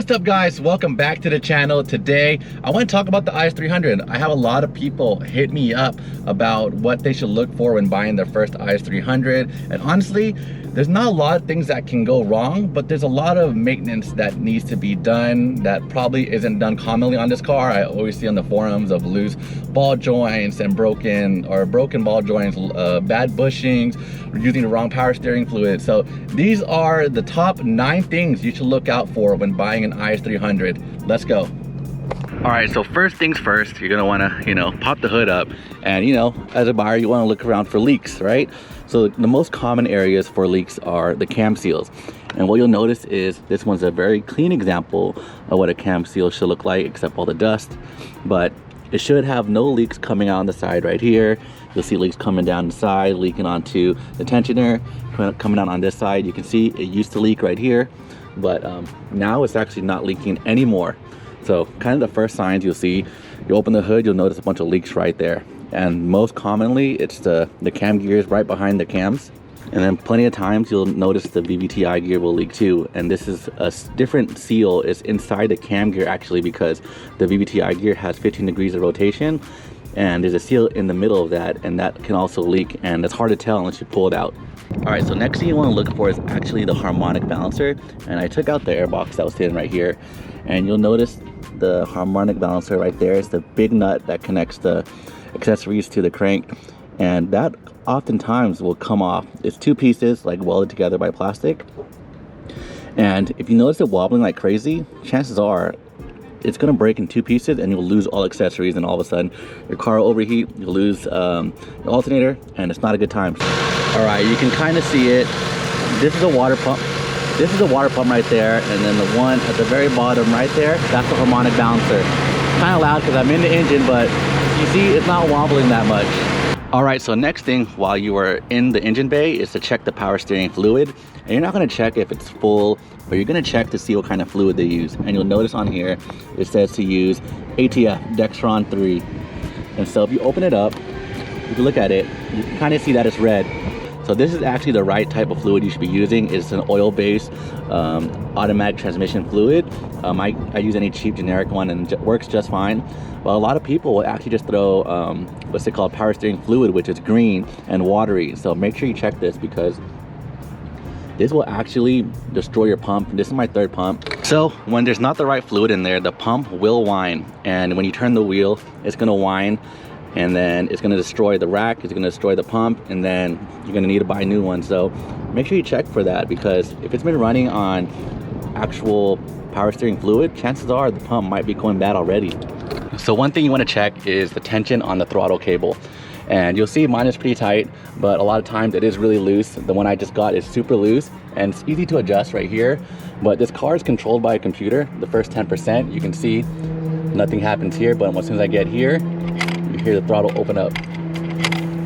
What's up guys, welcome back to the channel. Today I want to talk about the IS300. I have a lot of people hit me up about what they should look for when buying their first IS300, and honestly there's not a lot of things that can go wrong, but there's a lot of maintenance that needs to be done that probably isn't done commonly on this car. I always see on the forums of loose ball joints and broken ball joints, bad bushings, using the wrong power steering fluid. So these are the top 9 things you should look out for when buying an IS300. Let's go. All right, so first things first, you're gonna wanna, pop the hood up, and as a buyer, you wanna look around for leaks, right? So the most common areas for leaks are the cam seals. And what you'll notice is this one's a very clean example of what a cam seal should look like, except all the dust. But it should have no leaks coming out on the side right here. You'll see leaks coming down the side, leaking onto the tensioner, coming out on this side. You can see it used to leak right here, but now it's actually not leaking anymore. So kind of the first signs you'll see, you open the hood, you'll notice a bunch of leaks right there. And most commonly, it's the cam gears right behind the cams. And then plenty of times you'll notice the VVTi gear will leak too. And this is a different seal. It's inside the cam gear actually, because the VVTi gear has 15 degrees of rotation. And there's a seal in the middle of that, and that can also leak, and it's hard to tell unless you pull it out. All right, so next thing you want to look for is actually the harmonic balancer. And I took out the air box that was sitting right here, and you'll notice the harmonic balancer right there is the big nut that connects the accessories to the crank, and that oftentimes will come off. It's 2 pieces like welded together by plastic, and if you notice it wobbling like crazy, chances are it's gonna break in 2 pieces and you'll lose all accessories, and all of a sudden your car will overheat, you'll lose the alternator, and it's not a good time. All right, you can kind of see it. This is a water pump. This is a water pump right there, and then the one at the very bottom right there, that's the harmonic balancer. Kind of loud because I'm in the engine, but you see it's not wobbling that much. All right, so next thing while you are in the engine bay is to check the power steering fluid. And you're not gonna check if it's full, but you're gonna check to see what kind of fluid they use. And you'll notice on here, it says to use ATF, Dextron 3. And so if you open it up, if you look at it, you can kind of see that it's red. So this is actually the right type of fluid you should be using. It's an oil-based automatic transmission fluid. I use any cheap generic one and it works just fine. But a lot of people will actually just throw what's it called, power steering fluid, which is green and watery. So make sure you check this, because this will actually destroy your pump. This is my 3rd pump. So when there's not the right fluid in there, the pump will whine. And when you turn the wheel, it's gonna whine, and then it's gonna destroy the rack, it's gonna destroy the pump, and then you're gonna need to buy a new one. So make sure you check for that, because if it's been running on actual power steering fluid, chances are the pump might be going bad already. So one thing you wanna check is the tension on the throttle cable. And you'll see mine is pretty tight, but a lot of times it is really loose. The one I just got is super loose, and it's easy to adjust right here. But this car is controlled by a computer. The first 10%, you can see nothing happens here, but as soon as I get here, you hear the throttle open up.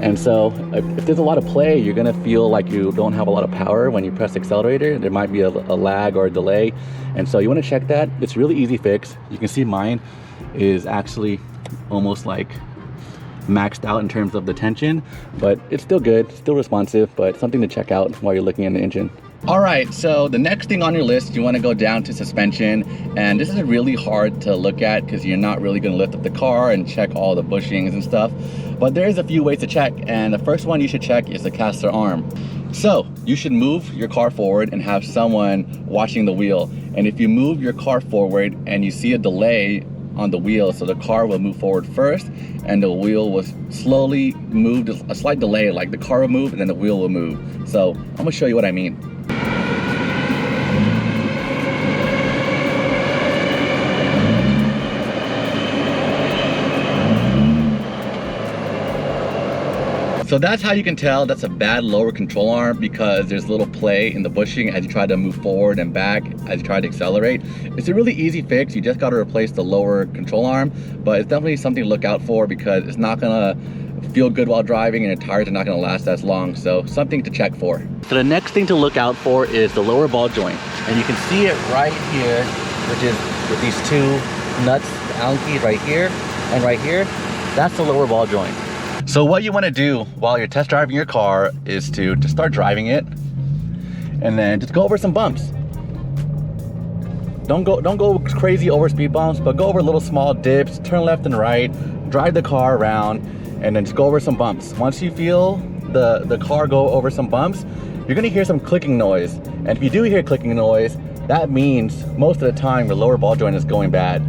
And so if there's a lot of play, you're gonna feel like you don't have a lot of power when you press the accelerator. There might be a lag or a delay. And so you wanna check that. It's really easy fix. You can see mine is actually almost like maxed out in terms of the tension, but it's still good, still responsive, but something to check out while you're looking in the engine. All right, so the next thing on your list, you want to go down to suspension, and this is really hard to look at because you're not really going to lift up the car and check all the bushings and stuff, but there's a few ways to check, and the first one you should check is the caster arm. So you should move your car forward and have someone watching the wheel, and if you move your car forward and you see a delay on the wheel, so the car will move forward first and the wheel will slowly move, a slight delay, like the car will move and then the wheel will move. So I'm gonna show you what I mean. So that's how you can tell that's a bad lower control arm, because there's a little play in the bushing as you try to move forward and back as you try to accelerate. It's a really easy fix. You just got to replace the lower control arm, but it's definitely something to look out for, because it's not gonna feel good while driving and your tires are not gonna last as long. So something to check for. So the next thing to look out for is the lower ball joint. And you can see it right here, which is with these 2 nuts, Allen keys right here and right here. That's the lower ball joint. So what you want to do while you're test driving your car is to just start driving it and then just go over some bumps. Don't go crazy over speed bumps, but go over little small dips, turn left and right, drive the car around, and then just go over some bumps. Once you feel the car go over some bumps, you're gonna hear some clicking noise. And if you do hear clicking noise, that means most of the time your lower ball joint is going bad.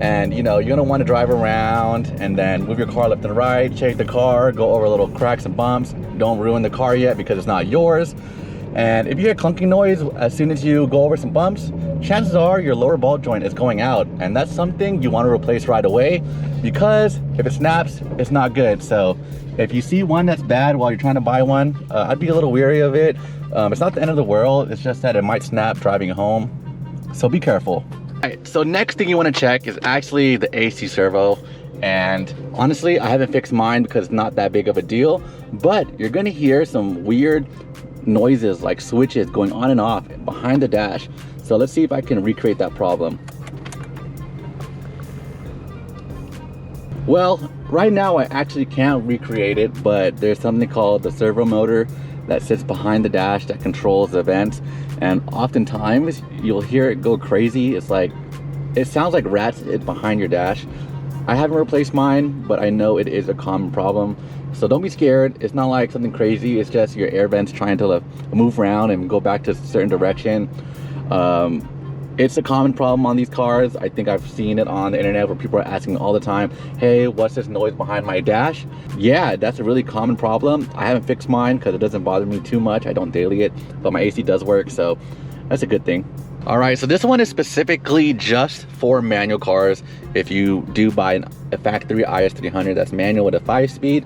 And you know, you're gonna want to drive around and then move your car left and right, shake the car, go over little cracks and bumps. Don't ruin the car yet because it's not yours. And if you hear clunking noise as soon as you go over some bumps, chances are your lower ball joint is going out, and that's something you want to replace right away, because if it snaps, it's not good. So if you see one that's bad while you're trying to buy one, I'd be a little weary of it. It's not the end of the world, it's just that it might snap driving home, so be careful. Alright, so next thing you want to check is actually the AC servo. And honestly, I haven't fixed mine because it's not that big of a deal, but you're gonna hear some weird noises like switches going on and off behind the dash. So let's see if I can recreate that problem. Well, right now I actually can't recreate it, but there's something called the servo motor that sits behind the dash that controls the vents, and oftentimes you'll hear it go crazy. It's like, it sounds like rats behind your dash. I haven't replaced mine, but I know it is a common problem. So don't be scared. It's not like something crazy. It's just your air vents trying to move around and go back to a certain direction. It's a common problem on these cars. I think I've seen it on the internet where people are asking all the time, hey, what's this noise behind my dash? Yeah, that's a really common problem. I haven't fixed mine because it doesn't bother me too much. I don't daily it, but my AC does work, so that's a good thing. All right, so this one is specifically just for manual cars. If you do buy a factory IS300 that's manual with a 5-speed,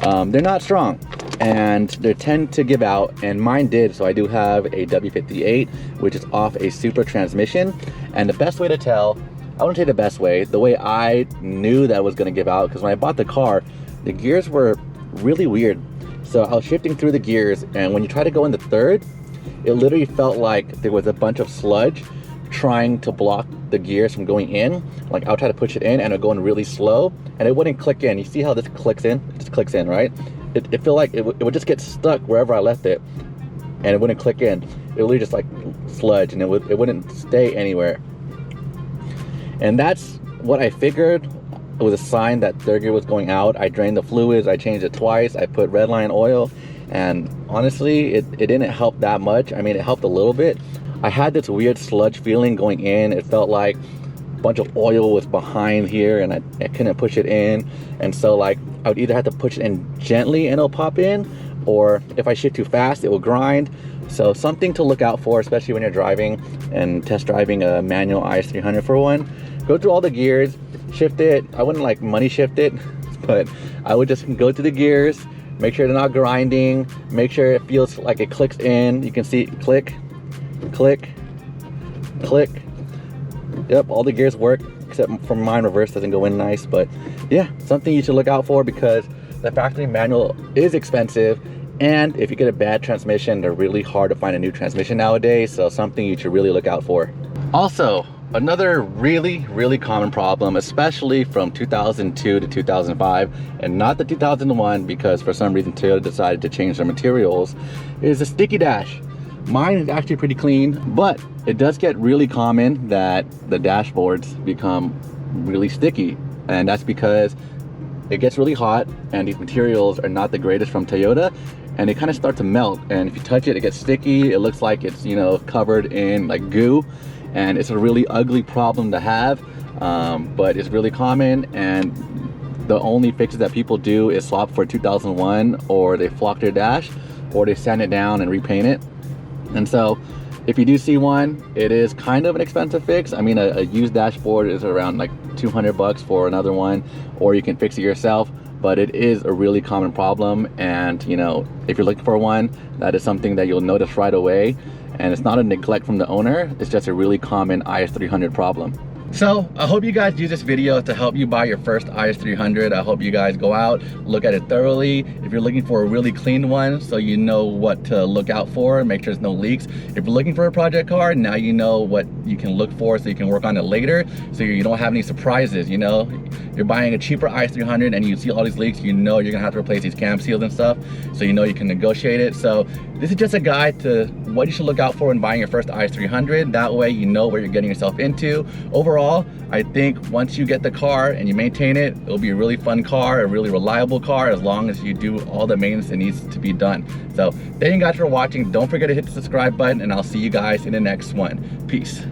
they're not strong and they tend to give out, and mine did. So I do have a W58, which is off a super transmission. And the best way to tell, I wouldn't say the best way, the way I knew that was gonna give out, because when I bought the car, the gears were really weird. So I was shifting through the gears, and when you try to go into third, it literally felt like there was a bunch of sludge trying to block the gears from going in. Like I'll try to push it in and it'll go in really slow and it wouldn't click in. You see how this clicks in? It just clicks in, right? It felt like it would just get stuck wherever I left it and it wouldn't click in. It would just like sludge and it wouldn't stay anywhere. And that's what I figured. It was a sign that third gear was going out. I drained the fluids, I changed it twice, I put Redline oil, and honestly, it didn't help that much. I mean, it helped a little bit. I had this weird sludge feeling going in. It felt like a bunch of oil was behind here and I couldn't push it in. And so like, I would either have to push it in gently and it'll pop in, or if I shift too fast, it will grind. So something to look out for, especially when you're driving and test driving a manual IS300 for one. Go through all the gears, shift it. I wouldn't like money shift it, but I would just go through the gears, make sure they're not grinding, make sure it feels like it clicks in. You can see click, click, click. Yep, all the gears work, except for mine reverse doesn't go in nice. But yeah, something you should look out for, because the factory manual is expensive, and if you get a bad transmission, they're really hard to find a new transmission nowadays. So something you should really look out for. Also, another really common problem, especially from 2002 to 2005 and not the 2001, because for some reason Toyota decided to change their materials, is a sticky dash. Mine is actually pretty clean, but it does get really common that the dashboards become really sticky, and that's because it gets really hot and these materials are not the greatest from Toyota, and they kind of start to melt, and if you touch it, it gets sticky. It looks like it's, you know, covered in like goo, and it's a really ugly problem to have, but it's really common. And the only fixes that people do is swap for 2001, or they flock their dash, or they sand it down and repaint it. And so if you do see one, it is kind of an expensive fix. I mean, a used dashboard is around like 200 bucks for another one, or you can fix it yourself. But it is a really common problem, and you know, if you're looking for one, that is something that you'll notice right away. And it's not a neglect from the owner, it's just a really common IS300 problem. So I hope you guys use this video to help you buy your first IS300. I hope you guys go out, look at it thoroughly. If you're looking for a really clean one, so you know what to look out for, make sure there's no leaks. If you're looking for a project car, now you know what you can look for so you can work on it later, so you don't have any surprises, you know. you're buying a cheaper IS300 and you see all these leaks, you know you're gonna have to replace these cam seals and stuff, so you know you can negotiate it. So this is just a guide to what you should look out for when buying your first IS300. That way you know what you're getting yourself into. Overall, I think once you get the car and you maintain it, it'll be a really fun car, a really reliable car, as long as you do all the maintenance that needs to be done. So thank you guys for watching. Don't forget to hit the subscribe button, and I'll see you guys in the next one. Peace.